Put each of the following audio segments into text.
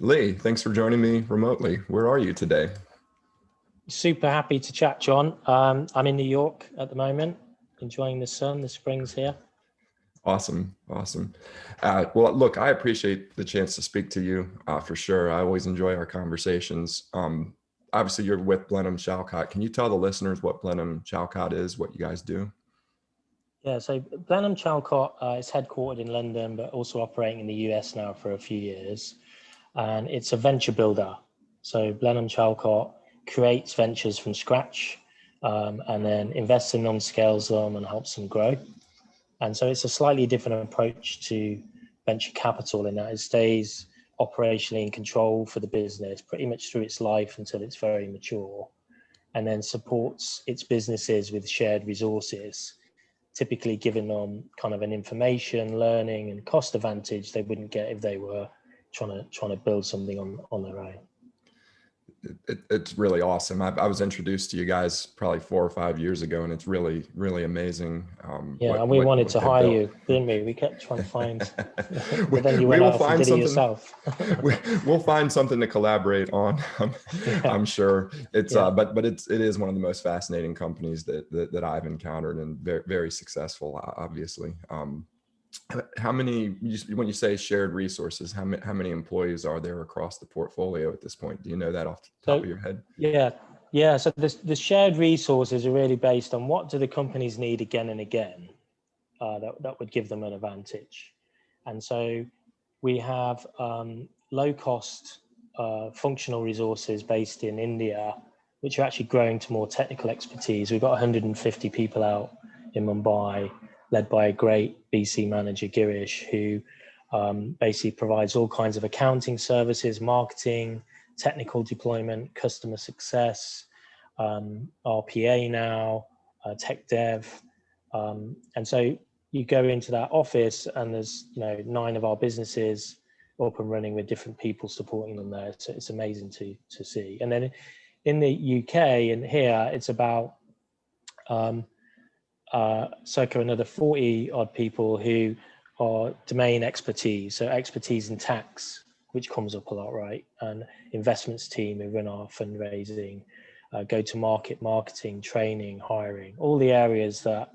Lee, thanks for joining me remotely. Where are you today? Super happy to chat, John. I'm in New York at the moment, enjoying the sun. The spring's here. Awesome, awesome. Well, look, I appreciate the chance to speak to you for sure. I always enjoy our conversations. Obviously, you're with Blenheim Chalcot. Can you tell the listeners what Blenheim Chalcot is, what you guys do? Yeah, so Blenheim Chalcot is headquartered in London, but also operating in the US now for a few years. And it's a venture builder. So Blenheim Chalcot creates ventures from scratch and then invests in them, scales them, and helps them grow. And so it's a slightly different approach to venture capital in that it stays operationally in control for the business pretty much through its life until it's very mature, and then supports its businesses with shared resources, typically giving them kind of an information, learning, and cost advantage they wouldn't get if they were trying to build something on their own. It's really awesome. I was introduced to you guys probably 4 or 5 years ago, and it's really, really amazing. Yeah, and we wanted to hire you, didn't we? We kept trying to find, but then you went off and did it yourself. We'll find something to collaborate on. I'm sure it's, but it is one of the most fascinating companies that I've encountered, and very, very successful, obviously. How many, when you say shared resources, how many employees are there across the portfolio at this point? Do you know that off the top of your head? Yeah. So the shared resources are really based on what do the companies need again and again that would give them an advantage. And so we have low cost functional resources based in India, which are actually growing to more technical expertise. We've got 150 people out in Mumbai, led by a great BC manager, Girish, who basically provides all kinds of accounting services, marketing, technical deployment, customer success, RPA now, tech dev. And so you go into that office and there's 9 of our businesses up and running with different people supporting them there. So it's amazing to see. And then in the UK and here, it's about circa another 40 odd people who are domain expertise. So expertise in tax, which comes up a lot, right? And investments team who run our fundraising, go-to-market marketing, training, hiring, all the areas that,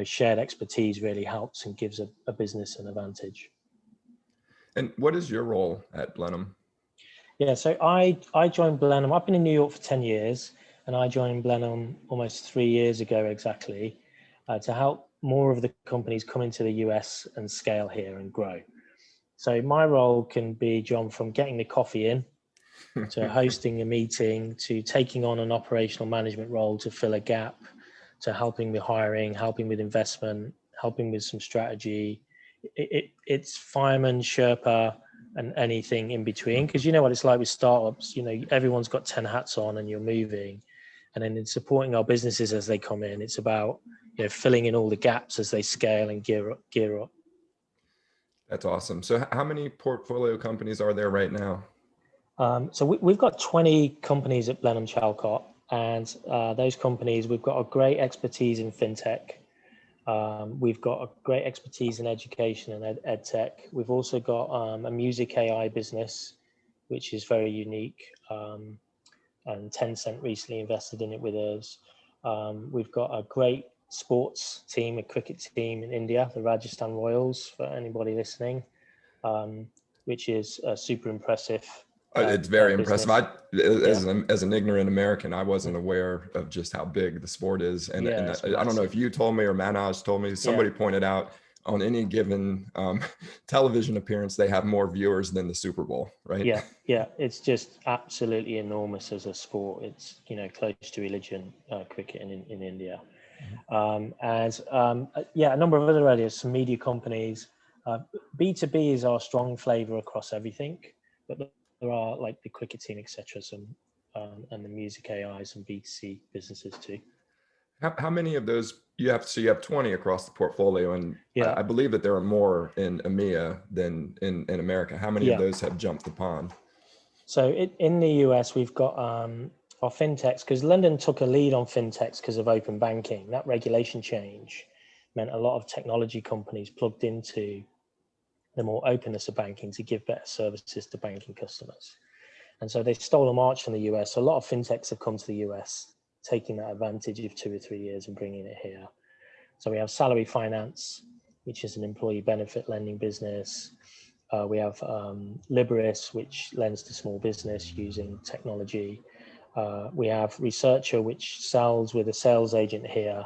shared expertise really helps and gives a business an advantage. And what is your role at Blenheim? Yeah, so I joined Blenheim. I've been in New York for 10 years, and I joined Blenheim almost 3 years ago exactly, to help more of the companies come into the US and scale here and grow. So my role can be, John, from getting the coffee in to hosting a meeting, to taking on an operational management role to fill a gap, to helping with hiring, helping with investment, helping with some strategy. It's fireman, Sherpa, and anything in between. Because you know what it's like with startups, everyone's got 10 hats on and you're moving. And then in supporting our businesses as they come in, it's about filling in all the gaps as they scale and gear up. That's awesome. So how many portfolio companies are there right now? So we've got 20 companies at Blenheim Chalcot, and those companies, we've got a great expertise in fintech. We've got a great expertise in education and ed tech. We've also got a music AI business, which is very unique. And Tencent recently invested in it with us. We've got a great sports team, a cricket team in India, the Rajasthan Royals, for anybody listening, which is super impressive. It's very impressive. As an ignorant American, I wasn't aware of just how big the sport is. And I don't know if you told me or Manoj told me, somebody pointed out on any given television appearance, they have more viewers than the Super Bowl, right? Yeah. It's just absolutely enormous as a sport. It's, close to religion, cricket in India. A number of other areas, some media companies. B2B is our strong flavor across everything, but there are like the cricket team, etc., some and the music AI, some B2C businesses too. How many of those you have? So you have 20 across the portfolio, and I believe that there are more in EMEA than in America. How many of those have jumped the pond? So in the US, we've got our fintechs, because London took a lead on fintechs because of open banking. That regulation change meant a lot of technology companies plugged into the more openness of banking to give better services to banking customers. And so they stole a march from the US. So a lot of fintechs have come to the US, taking that advantage of 2 or 3 years and bringing it here. So we have Salary Finance, which is an employee benefit lending business. We have Liberis, which lends to small business using technology. We have Researcher, which sells with a sales agent here.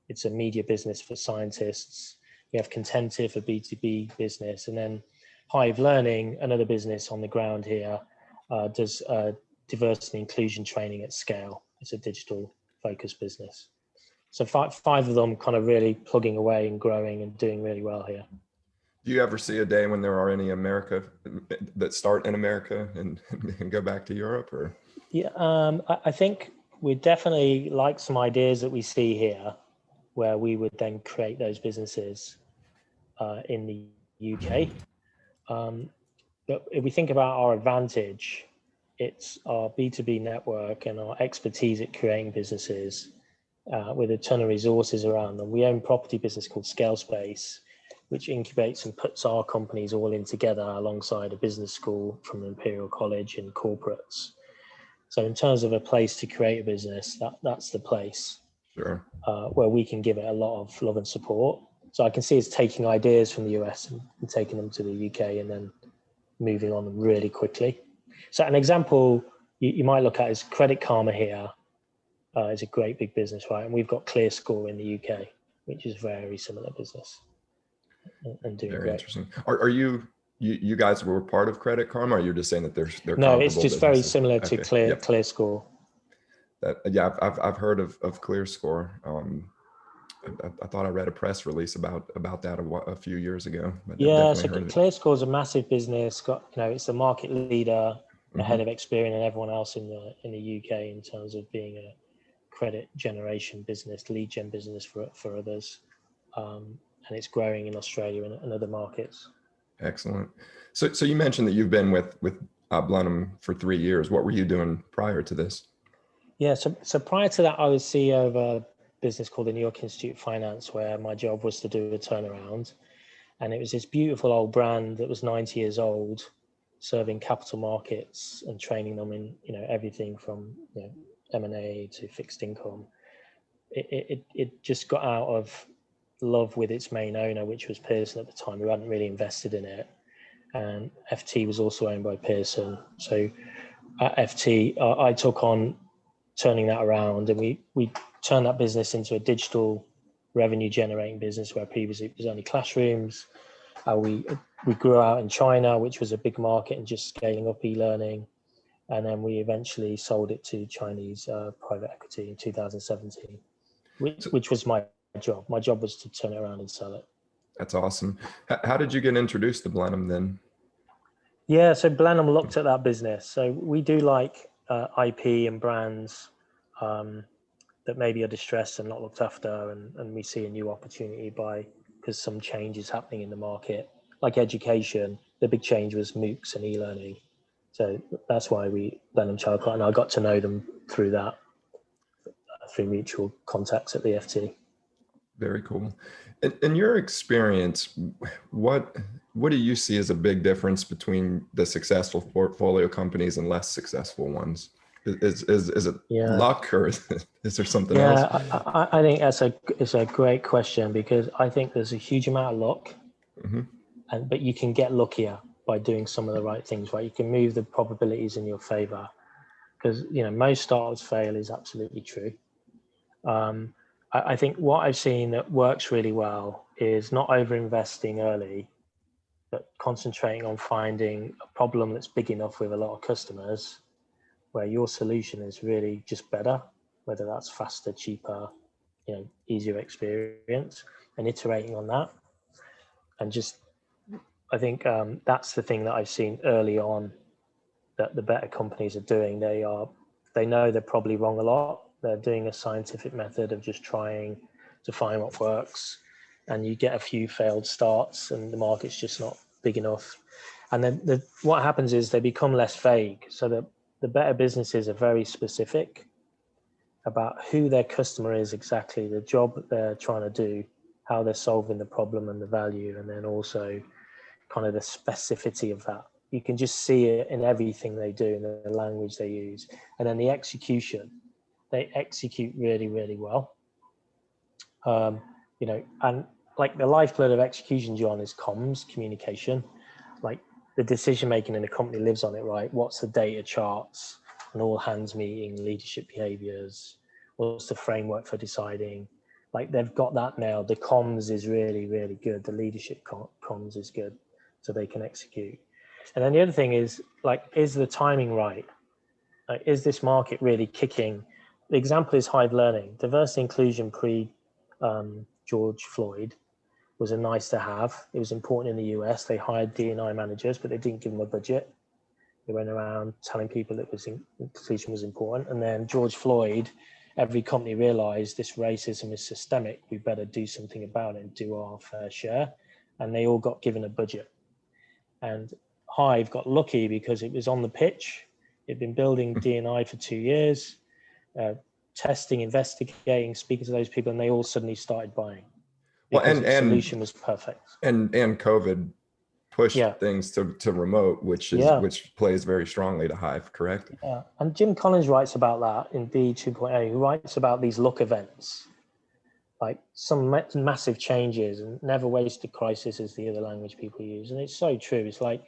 It's a media business for scientists. We have Contentive, a B2B business. And then Hive Learning, another business on the ground here, does diversity and inclusion training at scale. It's a digital focused business. So five of them kind of really plugging away and growing and doing really well here. Do you ever see a day when there are any America that start in America and go back to Europe, or? Yeah, I think we definitely like some ideas that we see here, where we would then create those businesses in the UK. But if we think about our advantage, it's our B2B network and our expertise at creating businesses with a ton of resources around them. We own a property business called Scale Space, which incubates and puts our companies all in together alongside a business school from Imperial College and corporates. So in terms of a place to create a business, that's the place. Sure. Where we can give it a lot of love and support. So I can see it's taking ideas from the US and taking them to the UK and then moving on them really quickly. So an example you might look at is Credit Karma here. Is a great big business, right? And we've got ClearScore in the UK, which is very similar business and doing very great. Interesting. Are you guys were part of Credit Karma, or you're just saying that they're no, it's just businesses? very similar to Okay. ClearScore. I've heard of ClearScore. I thought I read a press release about that a few years ago. But Yeah, so ClearScore is a massive business. It's the market leader, ahead of Experian and everyone else in the UK in terms of being a credit generation business, lead gen business for others, and it's growing in Australia and other markets. Excellent. So you mentioned that you've been with Blenheim for 3 years. What were you doing prior to this? Yeah, so prior to that, I was CEO of a business called the New York Institute of Finance, where my job was to do a turnaround. And it was this beautiful old brand that was 90 years old, serving capital markets and training them in everything from M&A to fixed income. It just got out of love with its main owner, which was Pearson at the time, who hadn't really invested in it. And FT was also owned by Pearson. So at FT, I took on turning that around, and we turned that business into a digital revenue generating business where previously it was only classrooms. We grew out in China, which was a big market and just scaling up e-learning. And then we eventually sold it to Chinese private equity in 2017, which was my job. My job was to turn it around and sell it. That's awesome. How did you get introduced to Blenheim then? Yeah, so Blenheim looked at that business. So we do like IP and brands that maybe are distressed and not looked after, and we see a new opportunity because some change is happening in the market. Like education, the big change was MOOCs and e-learning. So that's why Blenheim Chalcot, and I got to know them through that, through mutual contacts at the FT. Very cool. In your experience, what do you see as a big difference between the successful portfolio companies and less successful ones? Is it luck, or is there something else? I think it's a great question, because I think there's a huge amount of luck, but you can get luckier by doing some of the right things, right? You can move the probabilities in your favor, because most startups fail is absolutely true. I think what I've seen that works really well is not over-investing early, but concentrating on finding a problem that's big enough with a lot of customers where your solution is really just better, whether that's faster, cheaper, easier experience, and iterating on that. And I think that's the thing that I've seen early on that the better companies are doing. They know they're probably wrong a lot. They're doing a scientific method of just trying to find what works, and you get a few failed starts and the market's just not big enough. And then what happens is they become less vague, so that the better businesses are very specific about who their customer is exactly, the job that they're trying to do, how they're solving the problem and the value, and then also kind of the specificity of that. You can just see it in everything they do, in the language they use. And then the execution, they execute really, really well. You know, and like the lifeblood of execution, John, is comms, communication. Like the decision making in a company lives on it, right? What's the data charts, an all hands meeting, leadership behaviors? What's the framework for deciding? Like they've got that now. The comms is really, really good. The leadership comms is good, so they can execute. And then the other thing is, like, is the timing right? Like, is this market really kicking? The example is Hive Learning. Diversity inclusion pre George Floyd was a nice to have. It was important in the US. They hired D&I managers, but they didn't give them a budget. They went around telling people that inclusion was important. And then George Floyd, every company realized this racism is systemic. We better do something about it and do our fair share. And they all got given a budget. And Hive got lucky because it was on the pitch. It'd been building D&I for 2 years, testing, investigating, speaking to those people, and they all suddenly started buying. Well, and the solution was perfect. And COVID pushed things to remote, which plays very strongly to Hive, correct? Yeah, and Jim Collins writes about that in B 2.0. He writes about these luck events, like some massive changes, and never waste a crisis is the other language people use. And it's so true. It's like,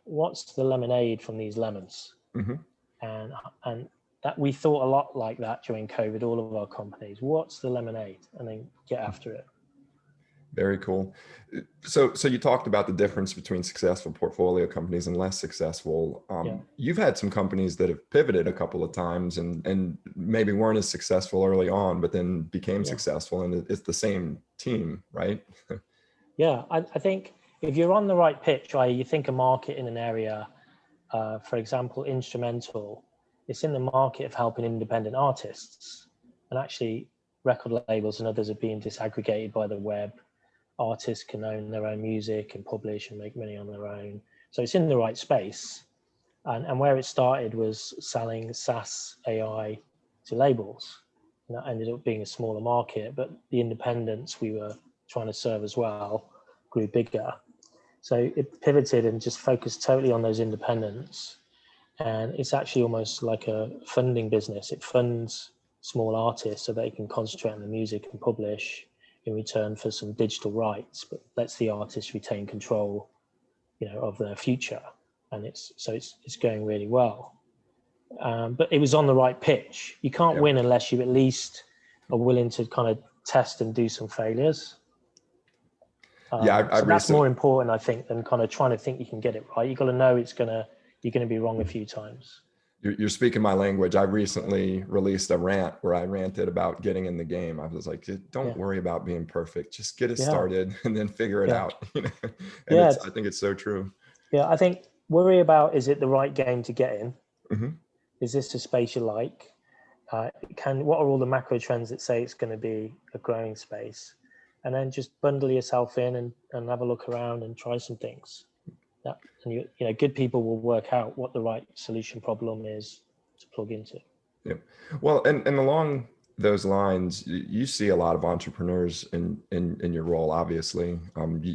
what's the lemonade from these lemons? Mm-hmm. And that we thought a lot like that during COVID, all of our companies. What's the lemonade? And then get after it. Very cool. So you talked about the difference between successful portfolio companies and less successful. You've had some companies that have pivoted a couple of times and maybe weren't as successful early on, but then became successful, and it's the same team, right? Yeah, I think if you're on the right pitch, right, you think a market in an area, for example, instrumental, it's in the market of helping independent artists, and actually record labels and others are being disaggregated by the web. Artists can own their own music and publish and make money on their own. So it's in the right space. And where it started was selling SaaS AI to labels. And that ended up being a smaller market, but the independents we were trying to serve as well grew bigger. So it pivoted and just focused totally on those independents. And it's actually almost like a funding business. It funds small artists so they can concentrate on the music and publish in return for some digital rights, but lets the artists retain control, of their future. And it's going really well. But it was on the right pitch. You can't win unless you at least are willing to kind of test and do some failures. So that's more important, I think, than kind of trying to think you can get it right. You got to know you're going to be wrong a few times. You're speaking my language. I recently released a rant where I ranted about getting in the game. I was like, don't worry about being perfect. Just get it started and then figure it out. I think it's so true. Yeah, I think worry about, is it the right game to get in? Mm-hmm. Is this the space you like? What are all the macro trends that say it's going to be a growing space? And then just bundle yourself in and have a look around and try some things. Yeah, and good people will work out what the right solution problem is to plug into. Yeah, well, and along those lines, you see a lot of entrepreneurs in your role. Obviously,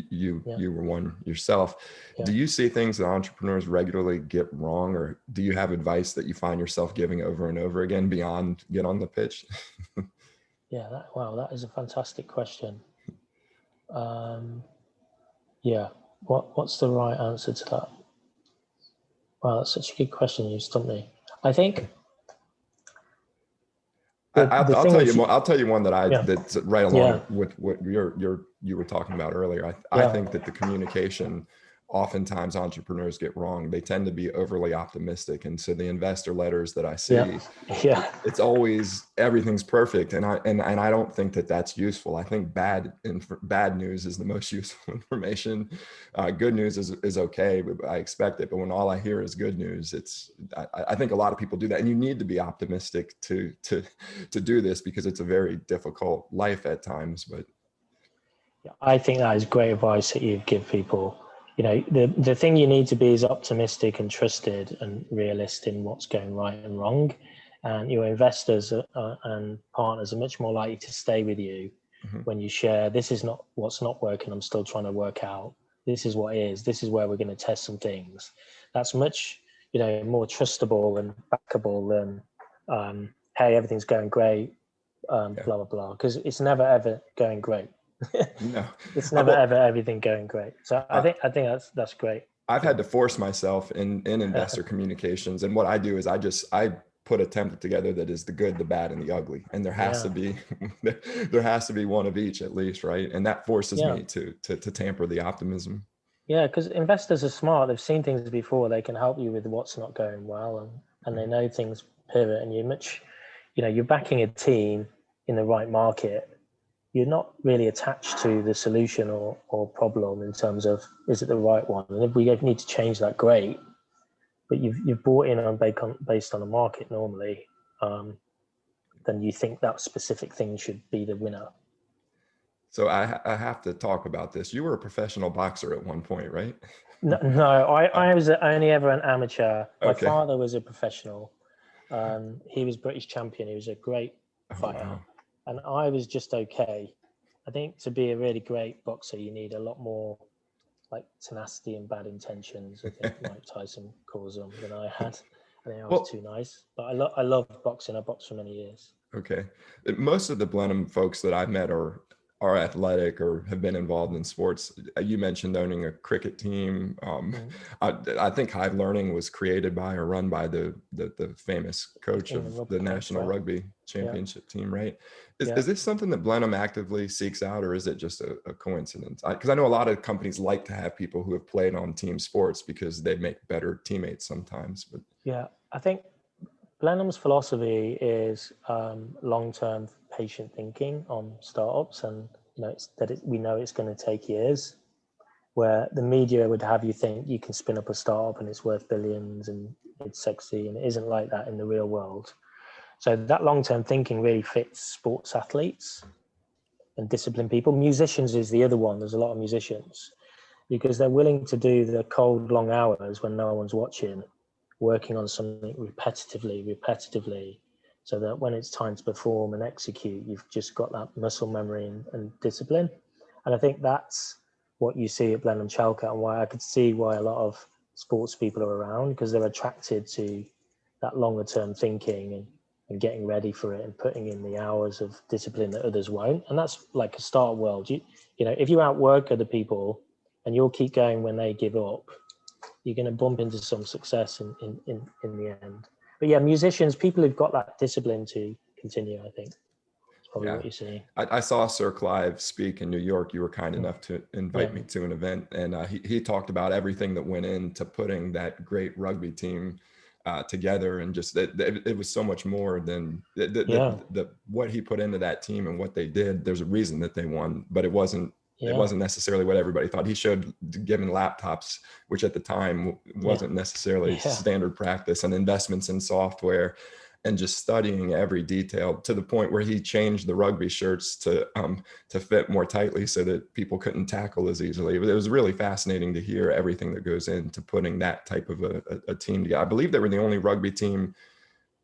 you were one yourself. Yeah. Do you see things that entrepreneurs regularly get wrong, or do you have advice that you find yourself giving over and over again beyond get on the pitch? That is a fantastic question. What's the right answer to that? Wow, that's such a good question. You stumped me. I think I'll tell you one that's right along with what you were talking about earlier. I think that the communication, oftentimes entrepreneurs get wrong. They tend to be overly optimistic, and so the investor letters that I see, it's always everything's perfect, and I don't think that that's useful. I think bad news is the most useful information. Good news is okay, but I expect it. But when all I hear is good news, I think a lot of people do that, and you need to be optimistic to do this, because it's a very difficult life at times. But I think that is great advice that you give people. The thing you need to be is optimistic and trusted and realist in what's going right and wrong. And your investors and partners are much more likely to stay with you when you share, this is not what's not working, I'm still trying to work out this is what it is. This is where we're going to test some things. That's much, more trustable and backable than, hey, everything's going great, blah, blah, blah. Because it's never, ever going great. No. It's never, ever everything going great. So I think that's great. I've had to force myself in investor communications. And what I do is I put a template together that is the good, the bad, and the ugly. And there has to be, there has to be one of each at least, right? And that forces me to tamper the optimism. Yeah, because investors are smart. They've seen things before. They can help you with what's not going well, and they know things pivot. And you're backing a team in the right market. You're not really attached to the solution or problem in terms of, is it the right one? And if we need to change that, great. But you've bought in on based on a market normally, then you think that specific thing should be the winner. So I have to talk about this. You were a professional boxer at one point, right? No, I was only ever an amateur. My Okay. father was a professional. He was British champion. He was a great fighter. Wow. And I was just okay. I think to be a really great boxer, you need a lot more like tenacity and bad intentions. I think Mike Tyson calls them than I had. I think I was too nice. But I love boxing. I boxed for many years. Okay. Most of the Blenheim folks that I've met are athletic or have been involved in sports. You mentioned owning a cricket team. I think High Learning was created by or run by the famous coach of the National Rugby Championship team, right? Is this something that Blenheim actively seeks out, or is it just a coincidence? Because I know a lot of companies like to have people who have played on team sports because they make better teammates sometimes. But yeah, I think Blenheim's philosophy is long-term patient thinking on startups, and we know it's going to take years. Where the media would have you think you can spin up a startup and it's worth billions and it's sexy, and it isn't like that in the real world. So that long-term thinking really fits sports athletes and disciplined people. Musicians is the other one. There's a lot of musicians because they're willing to do the cold, long hours when no one's watching, working on something repetitively, so that when it's time to perform and execute, you've just got that muscle memory and discipline. And I think that's what you see at Blenheim Chalcot, and why I could see why a lot of sports people are around, because they're attracted to that longer term thinking and getting ready for it and putting in the hours of discipline that others won't. And that's like a startup world. If you outwork other people and you'll keep going when they give up, you're going to bump into some success in the end. But yeah, musicians, people who've got that discipline to continue, I think. Probably what you're seeing. I saw Sir Clive speak in New York. You were kind enough to invite me to an event, and he talked about everything that went into putting that great rugby team together, and just that it was so much more than what he put into that team and what they did. There's a reason that they won, but it wasn't necessarily what everybody thought. He showed giving laptops, which at the time wasn't necessarily standard practice, and investments in software, and just studying every detail to the point where he changed the rugby shirts to fit more tightly so that people couldn't tackle as easily. But it was really fascinating to hear everything that goes into putting that type of a team together. I believe they were the only rugby team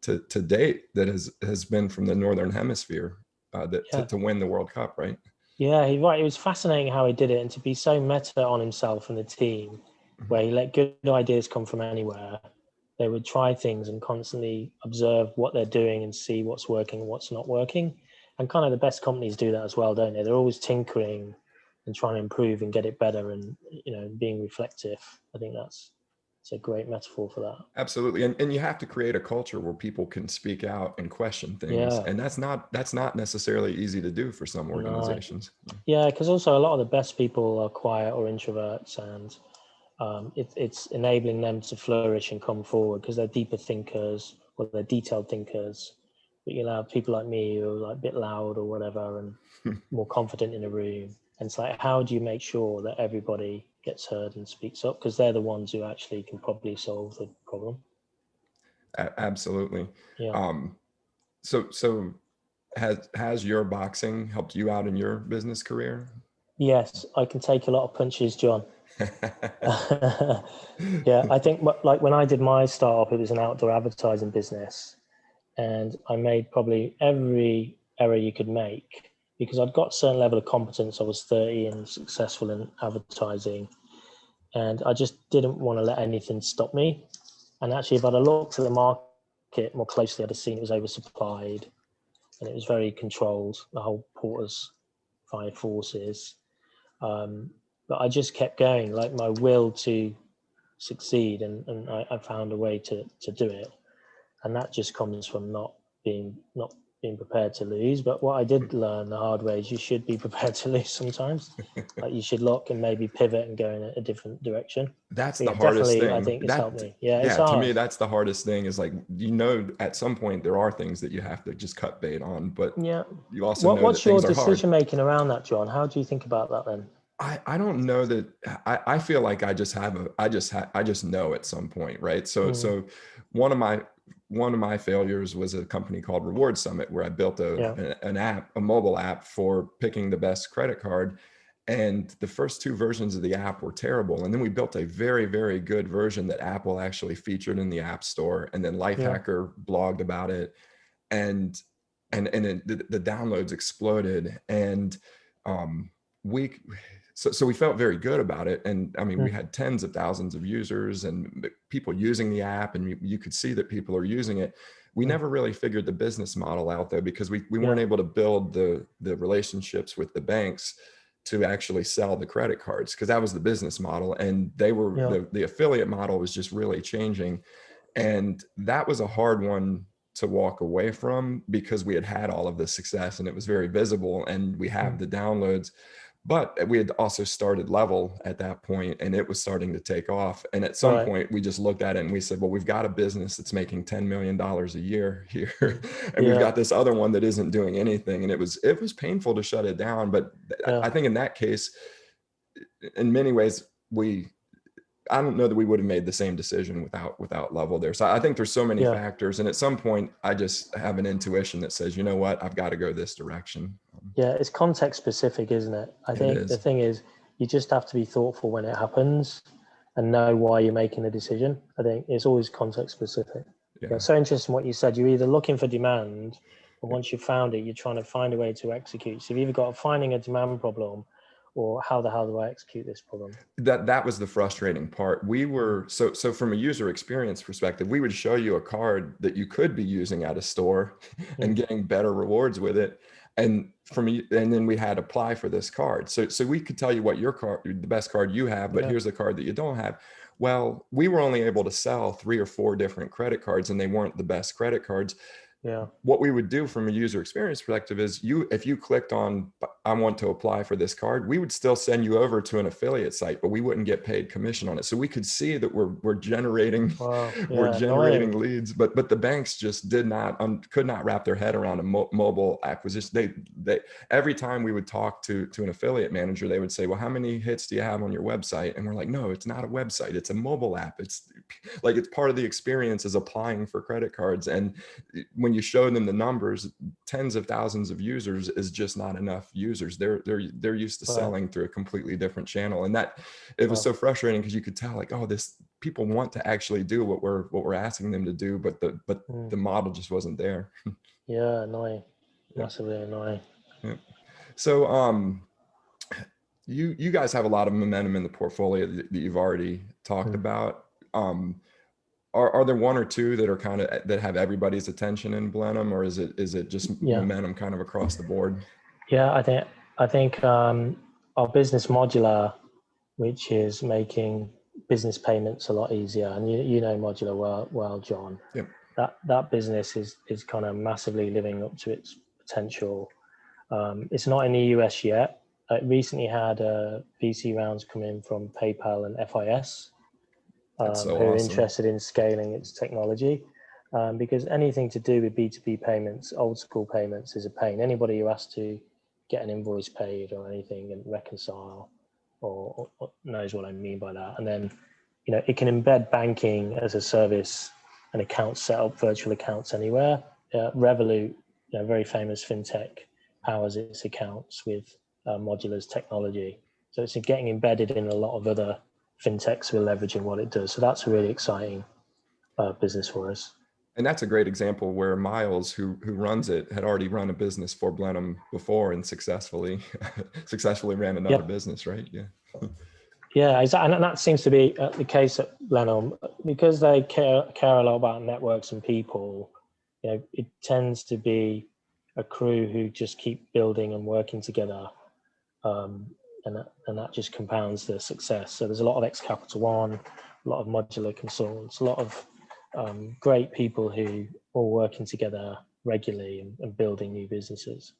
to date that has been from the Northern Hemisphere to win the World Cup, right? Yeah, he's right. It was fascinating how he did it, and to be so meta on himself and the team, where he let good ideas come from anywhere. They would try things and constantly observe what they're doing and see what's working and what's not working. And kind of the best companies do that as well, don't they? They're always tinkering and trying to improve and get it better, and being reflective. I think it's a great metaphor for that. Absolutely. And you have to create a culture where people can speak out and question things. And that's not necessarily easy to do for some organizations. No. Yeah, because also a lot of the best people are quiet or introverts, and it's enabling them to flourish and come forward because they're deeper thinkers or they're detailed thinkers. But you'll have people like me who are like a bit loud or whatever and more confident in a room. And it's like, how do you make sure that everybody gets heard and speaks up? Because they're the ones who actually can probably solve the problem. Absolutely. Yeah. So has your boxing helped you out in your business career? Yes, I can take a lot of punches, John. Yeah, I think like when I did my startup, it was an outdoor advertising business, and I made probably every error you could make because I'd got a certain level of competence. I was 30 and successful in advertising, and I just didn't want to let anything stop me. And actually, if I'd have looked at the market more closely, I'd have seen it was oversupplied and it was very controlled, the whole Porter's five forces. But I just kept going, like my will to succeed, and I found a way to do it. And that just comes from not being prepared to lose. But what I did learn the hard way is you should be prepared to lose sometimes. Like you should look and maybe pivot and go in a different direction. That's But the yeah, hardest definitely, I thing. think it's helped me. Yeah, it's Yeah, to hard. me, that's the hardest thing is like, at some point there are things that you have to just cut bait on, but Yeah. you also know that What's your things are hard. decision making around that, John? How do you think about that then? I don't know that I feel like I just know at some point, right? So one of my failures was a company called Reward Summit, where I built an app, a mobile app for picking the best credit card. And the first two versions of the app were terrible. And then we built a very, very good version that Apple actually featured in the App Store. And then Lifehacker blogged about it. And the downloads exploded. And so we felt very good about it. And I mean, we had tens of thousands of users and people using the app, and you could see that people are using it. We never really figured the business model out though, because we weren't able to build the relationships with the banks to actually sell the credit cards, because that was the business model. And they were, the affiliate model was just really changing. And that was a hard one to walk away from, because we had all of the success and it was very visible and we have the downloads. But we had also started Level at that point, and it was starting to take off. And at some point, we just looked at it and we said, well, we've got a business that's making $10 million a year here. And we've got this other one that isn't doing anything. And it was painful to shut it down. But I think in that case, in many ways, I don't know that we would have made the same decision without Level there. So I think there's so many factors. And at some point, I just have an intuition that says, you know what, I've got to go this direction. Yeah, it's context specific, isn't it? I think the thing is, you just have to be thoughtful when it happens and know why you're making a decision. I think it's always context specific. Yeah, so interesting what you said. You're either looking for demand, or once you've found it, you're trying to find a way to execute. So you've either got finding a demand problem, or how the hell do I execute this problem? That was the frustrating part. We were so from a user experience perspective, we would show you a card that you could be using at a store and getting better rewards with it. And then we had apply for this card. So we could tell you what your card, the best card you have, but here's the card that you don't have. Well, we were only able to sell 3 or 4 different credit cards, and they weren't the best credit cards. Yeah. What we would do from a user experience perspective is if you clicked on, I want to apply for this card, we would still send you over to an affiliate site, but we wouldn't get paid commission on it. So we could see that we're generating, leads, but the banks just could not wrap their head around a mobile acquisition. They every time we would talk to an affiliate manager, they would say, well, how many hits do you have on your website? And we're like, no, it's not a website. It's a mobile app. It's like, it's part of the experience is applying for credit cards. And when you show them the numbers, tens of thousands of users is just not enough users. They're used to selling through a completely different channel. And that it was so frustrating, because you could tell, like, oh, people want to actually do what we're asking them to do, but the model just wasn't there. Yeah, annoying. Massively annoying. Yeah. So you guys have a lot of momentum in the portfolio that you've already talked about. Are there one or two that are that have everybody's attention in Blenheim, or is it just momentum kind of across the board? Yeah, I think our business Modular, which is making business payments a lot easier, and you know Modular well, John. Yep. That business is kind of massively living up to its potential. It's not in the US yet. It recently had VC rounds come in from PayPal and FIS. Who are interested in scaling its technology, because anything to do with B2B payments, old school payments, is a pain. Anybody who has to get an invoice paid or anything and reconcile or knows what I mean by that. And then, it can embed banking as a service and accounts set up, virtual accounts anywhere. Revolut, very famous fintech, powers its accounts with Modular's technology. So it's getting embedded in a lot of other fintechs who are leveraging what it does. So that's a really exciting business for us. And that's a great example where Miles, who runs it, had already run a business for Blenheim before and successfully ran another business, right? Yeah. Yeah, exactly. And that seems to be the case at Blenheim because they care a lot about networks and people. It tends to be a crew who just keep building and working together, um, and that just compounds the success. So there's a lot of ex-Capital One, a lot of modular consultants, a lot of great people who all working together regularly and building new businesses.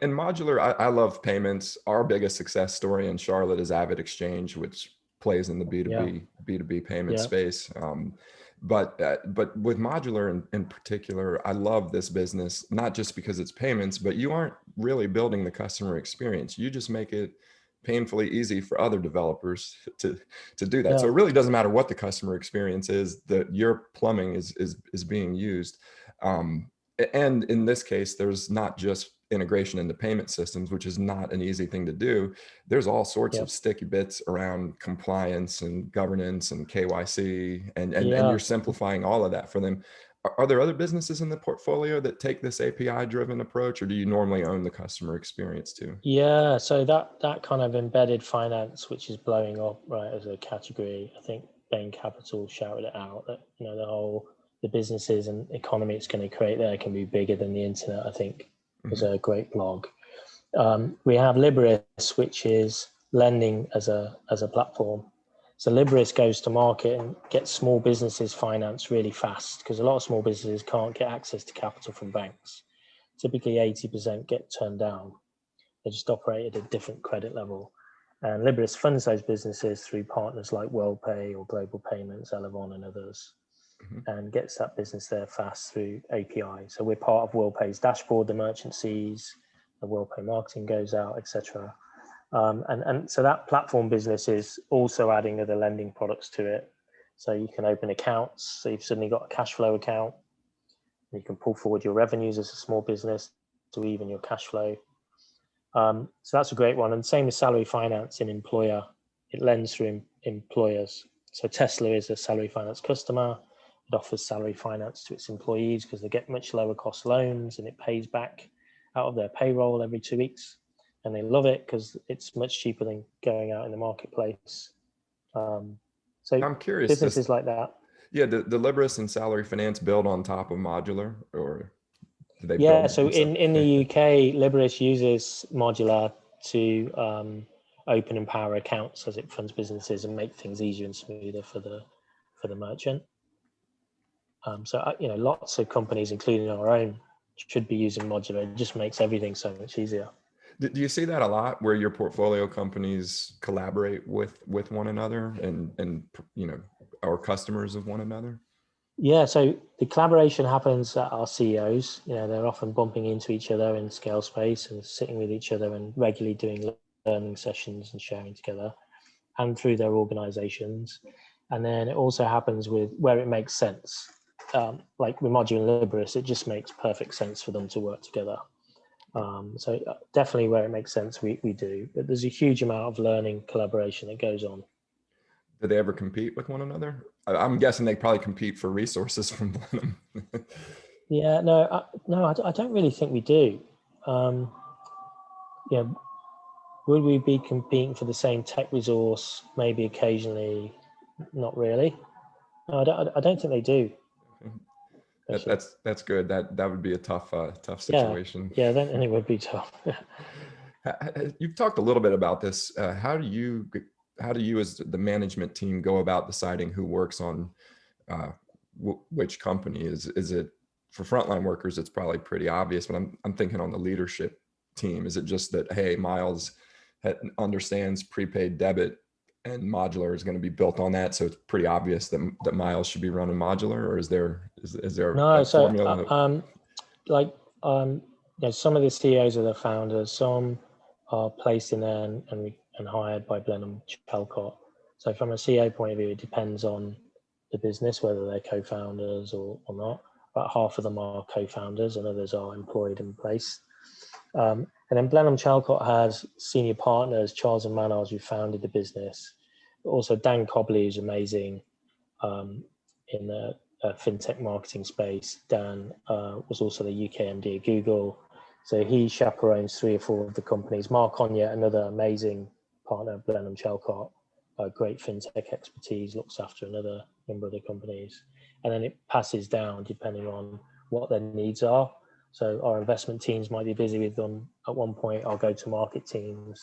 And modular, I love payments. Our biggest success story in Charlotte is Avid Exchange, which plays in the Yeah, B2B payment yeah, space. But with modular in particular, I love this business, not just because it's payments, but you aren't really building the customer experience. You just make it painfully easy for other developers to do that. So yeah, it really doesn't matter what the customer experience is, that your plumbing is being used. And in this case, there's not just integration into payment systems, which is not an easy thing to do. There's all sorts yeah, of sticky bits around compliance and governance and KYC, and yeah. you're simplifying all of that for them. Are there other businesses in the portfolio that take this API driven approach, or do you normally own the customer experience too? Yeah, so that kind of embedded finance, which is blowing up right as a category, I think Bain Capital shouted it out that the businesses and economy it's going to create there can be bigger than the internet. I think was Mm-hmm. a great blog. We have Liberis, which is lending as a platform. So Liberis goes to market and gets small businesses financed really fast because a lot of small businesses can't get access to capital from banks. Typically, 80% get turned down. They just operate at a different credit level. And Liberis funds those businesses through partners like WorldPay or Global Payments, Elevon, and others, Mm-hmm. and gets that business there fast through API. So we're part of WorldPay's dashboard, the merchant sees, the WorldPay marketing goes out, etc. And so that platform business is also adding other lending products to it. So you can open accounts. So you've suddenly got a cash flow account. You can pull forward your revenues as a small business to even your cash flow. So that's a great one. And same with salary finance in employer. It lends through employers. So Tesla is a salary finance customer. It offers salary finance to its employees because they get much lower cost loans and it pays back out of their payroll every 2 weeks. And they love it because it's much cheaper than going out in the marketplace. So I'm curious, businesses like that. yeah, the Liberis and salary finance build on top of modular, or do they Yeah, build so themselves? in the UK, Liberis uses Modular to open and power accounts as it funds businesses and make things easier and smoother for the merchant. So lots of companies, including our own, should be using Modular. It just makes everything so much easier. Do you see that a lot where your portfolio companies collaborate with one another and are customers of one another? Yeah, so the collaboration happens at our CEOs. They're often bumping into each other in scale space and sitting with each other and regularly doing learning sessions and sharing together, and through their organizations. And then it also happens with where it makes sense. Like with Modular and Liberis, it just makes perfect sense for them to work together. So definitely where it makes sense, we do. But there's a huge amount of learning collaboration that goes on. Do they ever compete with one another? I'm guessing they probably compete for resources from Blenheim. Yeah, no, I don't really think we do. Yeah, would we be competing for the same tech resource? Maybe occasionally, not really. No, I don't think they do. That's good. That would be a tough Yeah, situation. yeah, then and it would be tough. You've talked a little bit about this. How do you as the management team go about deciding who works on which company? Is it for frontline workers? It's probably pretty obvious, but I'm thinking on the leadership team. Is it just that, hey, Miles understands prepaid debit and modular is going to be built on that, so it's pretty obvious that Miles should be running modular, or is there No, a so formula? like some of the CEOs are the founders. Some are placed in there and hired by Blenheim Chalcot. So from a CEO point of view, it depends on the business whether they're co-founders or not. About half of them are co-founders, and others are employed and placed. And then Blenheim Chalcot has senior partners, Charles and Manars, who founded the business. But also Dan Cobley, who's amazing in the fintech marketing space. Dan was also the UK MD at Google. So he chaperones 3 or 4 of the companies. Mark Onyet, another amazing partner of Blenheim Chalcot, great fintech expertise looks after another number of the companies, and then it passes down depending on what their needs are. So our investment teams might be busy with them at one point. Our go-to-market teams,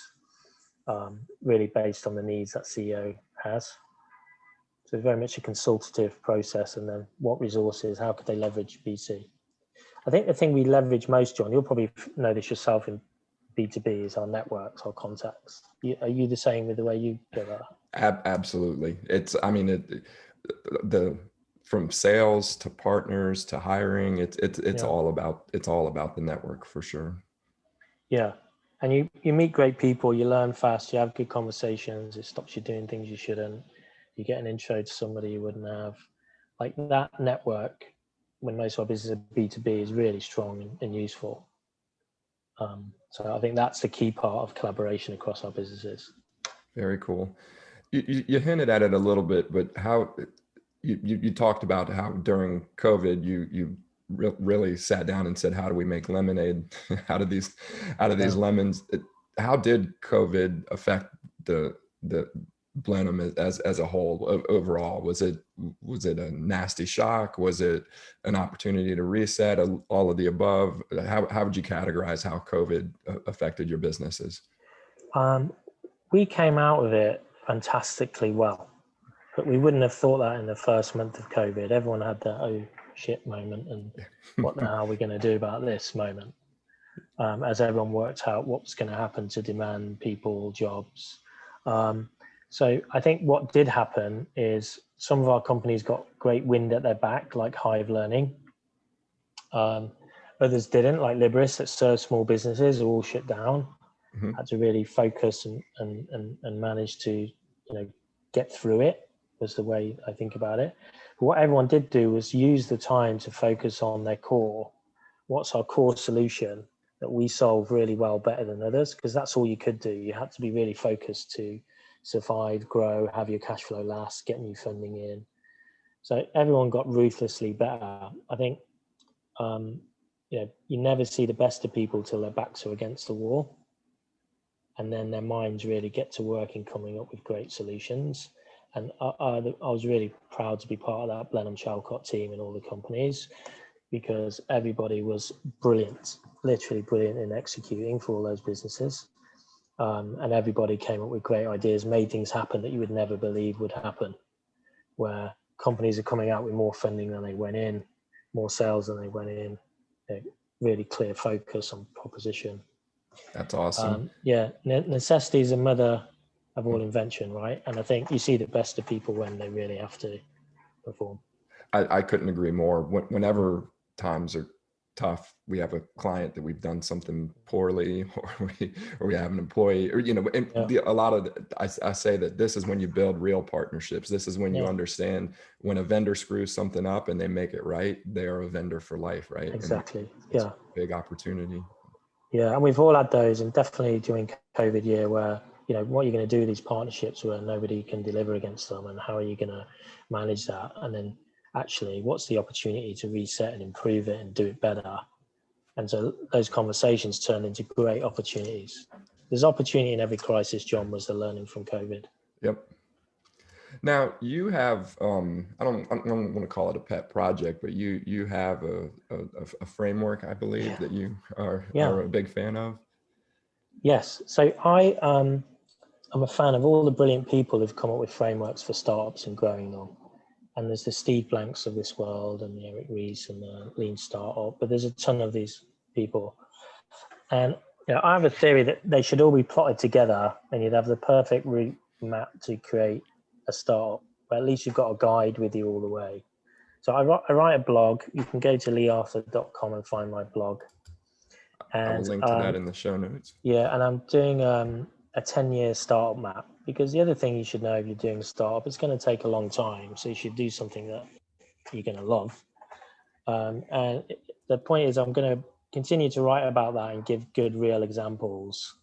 really based on the needs that CEO has. So very much a consultative process, and then what resources, how could they leverage BC? I think the thing we leverage most, John, you'll probably know this yourself in B2B, is our networks, our contacts. Are you the same with the way you go about that? Absolutely. The from sales to partners to hiring, it's all about the network for sure. Yeah. And you meet great people, you learn fast, you have good conversations, it stops you doing things you shouldn't. You get an intro to somebody you wouldn't have. Like that network, when most of our business is B2B, is really strong and useful. So I think that's the key part of collaboration across our businesses. Very cool. You hinted at it a little bit, but how you talked about how during COVID you really sat down and said, how do we make lemonade out of these lemons? How did COVID affect the Blenheim as a whole overall? Was it a nasty shock? Was it an opportunity to reset? All of the above? How would you categorize how COVID affected your businesses? We came out of it fantastically well, but we wouldn't have thought that in the first month of COVID. Everyone had that oh shit moment and what the hell are we going to do about this moment, as everyone worked out what was going to happen to demand, people, jobs. So I think what did happen is some of our companies got great wind at their back, like Hive Learning. Others didn't, like Liberis, that serves small businesses, are all shut down. Mm-hmm. Had to really focus and manage to, get through it, was the way I think about it. But what everyone did do was use the time to focus on their core. What's our core solution that we solve really well, better than others? Because that's all you could do. You had to be really focused to survive, grow, have your cash flow last, get new funding in. So everyone got ruthlessly better. I think, you never see the best of people till their backs are against the wall. And then their minds really get to work in coming up with great solutions. And I was really proud to be part of that Blenheim Chalcot team in all the companies, because everybody was brilliant, literally brilliant in executing for all those businesses. And everybody came up with great ideas, made things happen that you would never believe would happen, where companies are coming out with more funding than they went in, more sales than they went in, really clear focus on proposition. That's awesome. Necessity is a mother of all invention, right? And I think you see the best of people when they really have to perform. I couldn't agree more. Whenever times are tough, we have a client that we've done something poorly, or we have an employee, or a lot of I say that this is when you build real partnerships. This is when you understand when a vendor screws something up and they make it right, they are a vendor for life, right? Exactly. It's a big opportunity. Yeah, and we've all had those, and definitely during COVID year where, what are you going to do with these partnerships where nobody can deliver against them, and how are you going to manage that? And then actually, what's the opportunity to reset and improve it and do it better? And so those conversations turned into great opportunities. There's opportunity in every crisis, John, was the learning from COVID. Yep. Now you have, I don't want to call it a pet project, but you have a framework, I believe, that you are a big fan of. Yes. So I'm a fan of all the brilliant people who've come up with frameworks for startups and growing them. And there's the Steve Blanks of this world, and the Eric Ries and the Lean Startup, but there's a ton of these people. And I have a theory that they should all be plotted together, and you'd have the perfect route map to create a startup, but at least you've got a guide with you all the way. So I write a blog. You can go to leearthur.com and find my blog. And I will link to that in the show notes. Yeah, and I'm doing a 10-year startup map, because the other thing you should know if you're doing a startup, it's going to take a long time. So you should do something that you're going to love. And the point is, I'm going to continue to write about that and give good, real examples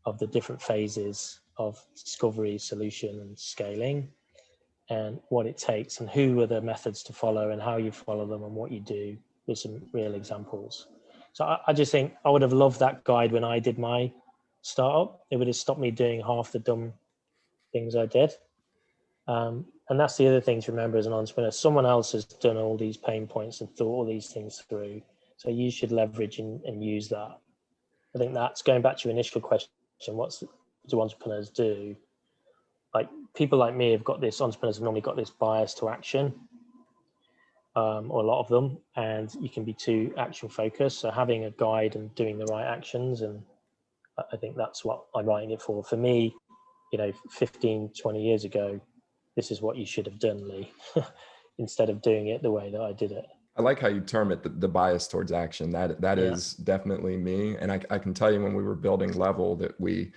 of the different phases of discovery, solution, and scaling, and what it takes, and who are the methods to follow, and how you follow them, and what you do, with some real examples. So I just think I would have loved that guide when I did my startup. It would have stopped me doing half the dumb things I did. And that's the other thing to remember as an entrepreneur. Someone else has done all these pain points and thought all these things through. So you should leverage and use that. I think that's going back to your initial question. What do entrepreneurs do? Like people like me have got this, entrepreneurs have normally got this bias to action, or a lot of them, and you can be too action focused. So having a guide and doing the right actions, and I think that's what I'm writing it for. For me, 15, 20 years ago, this is what you should have done, Lee, instead of doing it the way that I did it. I like how you term it the bias towards action. That Yeah. is definitely me. And I can tell you when we were building Level that we,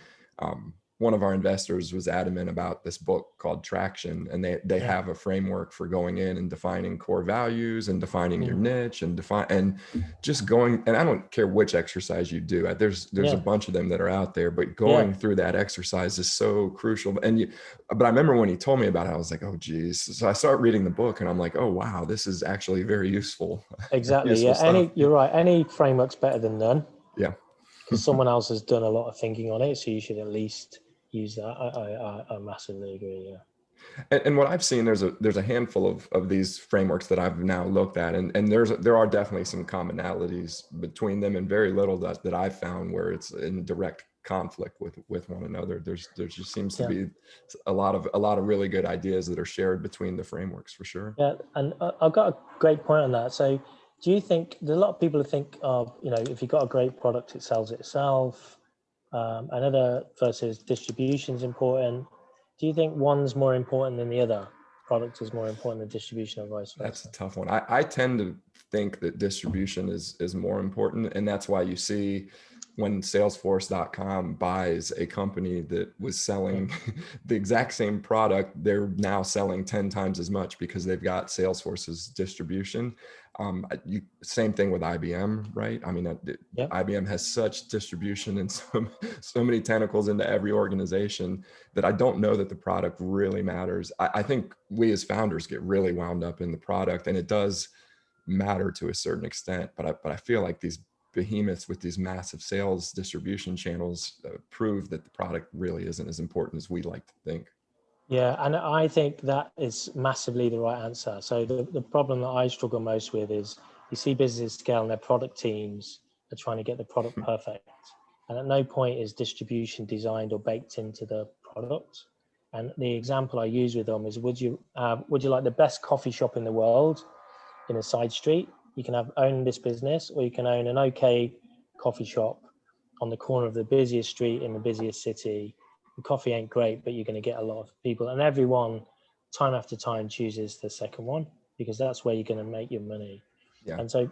one of our investors was adamant about this book called Traction, and they have a framework for going in and defining core values and defining your niche and just going, and I don't care which exercise you do. There's a bunch of them that are out there, but going through that exercise is so crucial. But I remember when he told me about it, I was like, oh geez. So I start reading the book and I'm like, oh wow, this is actually very useful. Exactly. Useful You're right. Any framework's better than none. Yeah. Because someone else has done a lot of thinking on it, so you should at least use that. I massively agree. Yeah. And what I've seen, there's a handful of these frameworks that I've now looked at, and there are definitely some commonalities between them, and very little that I've found where it's in direct conflict with one another. There just seems to be a lot of really good ideas that are shared between the frameworks for sure. Yeah, and I've got a great point on that. So do you think there's a lot of people who think if you've got a great product, it sells itself? Another versus distribution is important. Do you think one's more important than the other? Product is more important than distribution, or vice versa? That's a tough one. I tend to think that distribution is more important, and that's why you see when Salesforce.com buys a company that was selling the exact same product, they're now selling 10 times as much because they've got Salesforce's distribution. Same thing with IBM, right? I mean, IBM has such distribution and so many tentacles into every organization that I don't know that the product really matters. I think we as founders get really wound up in the product, and it does matter to a certain extent, but I feel like these behemoths with these massive sales distribution channels prove that the product really isn't as important as we like to think. Yeah, and I think that is massively the right answer. So the problem that I struggle most with is you see businesses scale and their product teams are trying to get the product perfect. And at no point is distribution designed or baked into the product. And the example I use with them is, would you like the best coffee shop in the world in a side street? You can own this business, or you can own an okay coffee shop on the corner of the busiest street in the busiest city. The coffee ain't great, but you're going to get a lot of people, and everyone time after time chooses the second one because that's where you're going to make your money. Yeah. And so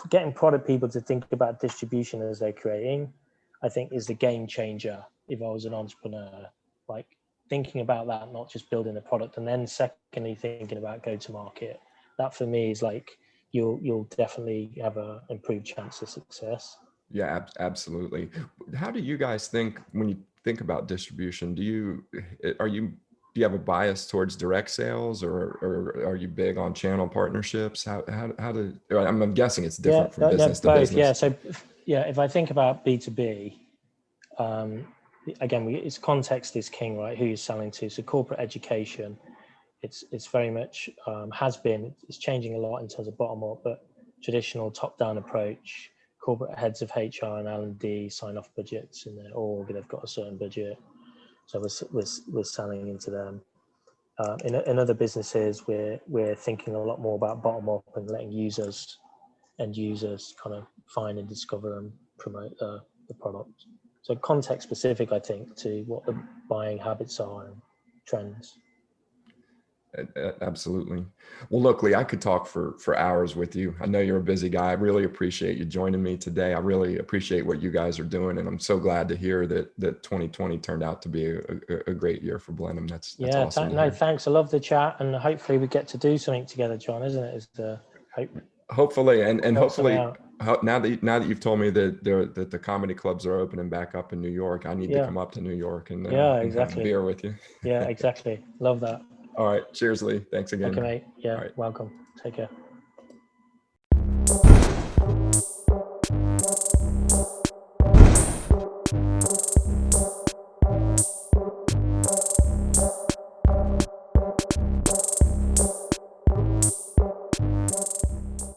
getting product people to think about distribution as they're creating, I think, is the game changer. If I was an entrepreneur, like thinking about that, not just building a product, and then secondly thinking about go to market, that for me is like you'll definitely have a improved chance of success. Yeah, absolutely. How do you guys think when you think about distribution? Do you have a bias towards direct sales, or are you big on channel partnerships? I'm guessing it's different from business to business. Yeah. So if I think about B2B, again, it's context is king, right? Who you're selling to. So corporate education, it's very much it's changing a lot in terms of bottom up, but traditional top down approach. Corporate heads of HR and L&D sign off budgets in their org. They've got a certain budget, so we're selling into them. In other businesses, we're thinking a lot more about bottom up and letting end users kind of find and discover and promote the product. So context specific, I think, to what the buying habits are and trends. Absolutely. Well, look, Lee, I could talk for hours with you. I know you're a busy guy. I really appreciate you joining me today. I really appreciate what you guys are doing, and I'm so glad to hear that 2020 turned out to be a great year for Blenheim. That's awesome. Thanks. I love the chat, and hopefully we get to do something together, John. Isn't it? Is the hope? Hopefully, and hopefully, now that you've told me that the comedy clubs are opening back up in New York, I need to come up to New York and exactly. have a beer with you. Yeah, exactly. Love that. All right. Cheers, Lee. Thanks again. Okay, mate. Yeah, right. Welcome. Take care.